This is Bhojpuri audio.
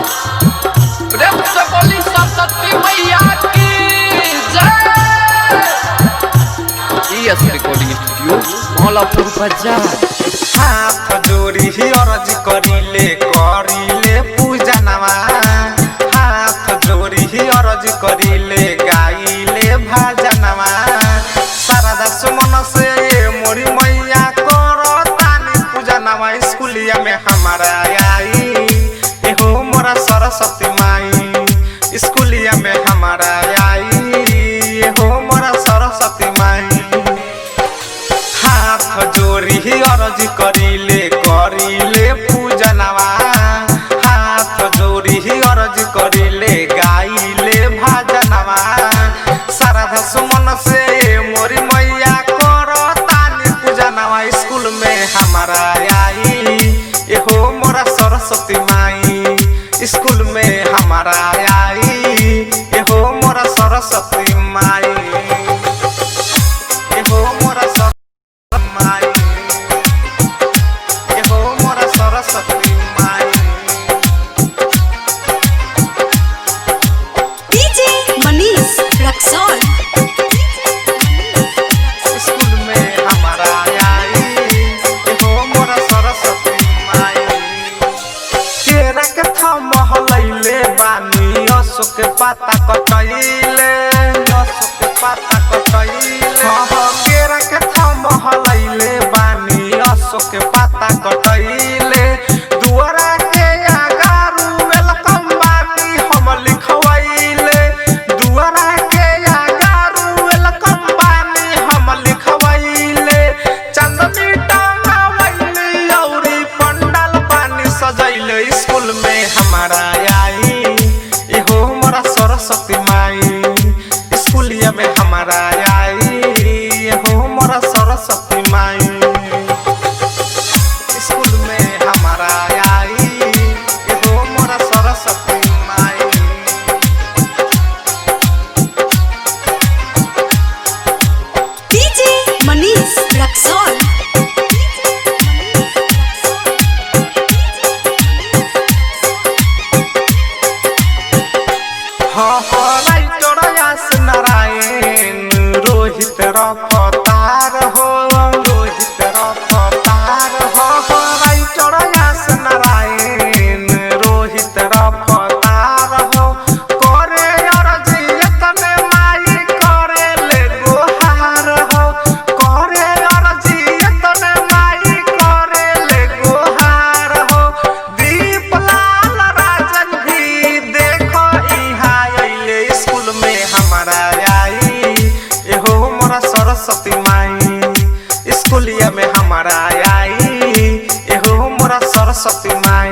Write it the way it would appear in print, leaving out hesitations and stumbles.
प्रेम से बोली सरस्वती मैया की जय। ईएस रिकॉर्डिंग स्टूडियो मौलापुर बाजार। हाथ जोड़ी ही अर्ज करिले पूजा नवा। हाथ जोड़ी ही अर्ज करिले गाइले भजनवा। शारदा सुमन से मोरी मैया करो तानी पूजा नवा। स्कूलिया में हमारा आई एहो मोरा सरस्वती माई। स्कूलिया में हमारा आई एहो मोरा सरस्वती माई। हाथ जोड़ी ही अर्ज करिले पूजा नवा। हाथ जोड़ी ही अर्ज करिले गाइले भजनवा। शारदा सुमन से मोरी मैया करो तानी पूजा नवा। स्कूल में हमारा आई एहो मोरा सरस्वती माई। स्कूल में हमारा आई एहो मोरा सरस्वती माई। एहो मोरा सरस्वती माई। एहो मोरा सरस्वती माई। डीजे मनीष रक्सौल। स्कूल में हमारा आई एहो मोरा सरस्वती माई। केरा के थम हलैले बानी अशोक पाता कटैले। अशोक पाता कटैले केरा के थम हलैले बानी अशोक पाता कटैले। दुआरा के आगारू वेलकम बानी हम लिखवैले। दुआरा के आगारू वेलकम बानी हम लिखवैले। चंदनी टांगवैले औरी पंडाल बानी सजैले। स्कूल में हमारा आई एहो मोरा सरस्वती माई। स्कूलिया में हमारा आई एहो मोरा सरस्वती माई। स्कूल में हमारा आई एहो मोरा सरस्वती माई। डीजे मनीष रक्सौल। राइटर यास नारायण रोहित रफ्तार हो। रोहित रफ्तार हो राइटर यास नारायण रोहित रफ्तार हो। करे अर्जी तने माई करे ले गोहार हो। करे अर्जी तने माई करे ले गोहार हो। दीपलाल राजन भी देखो इहाँ अइले। स्कूल में हमारा आई एहो मोरा सरस्वती माई। स्कूलिया में हमारा आई एहो मोरा सरस्वती माई।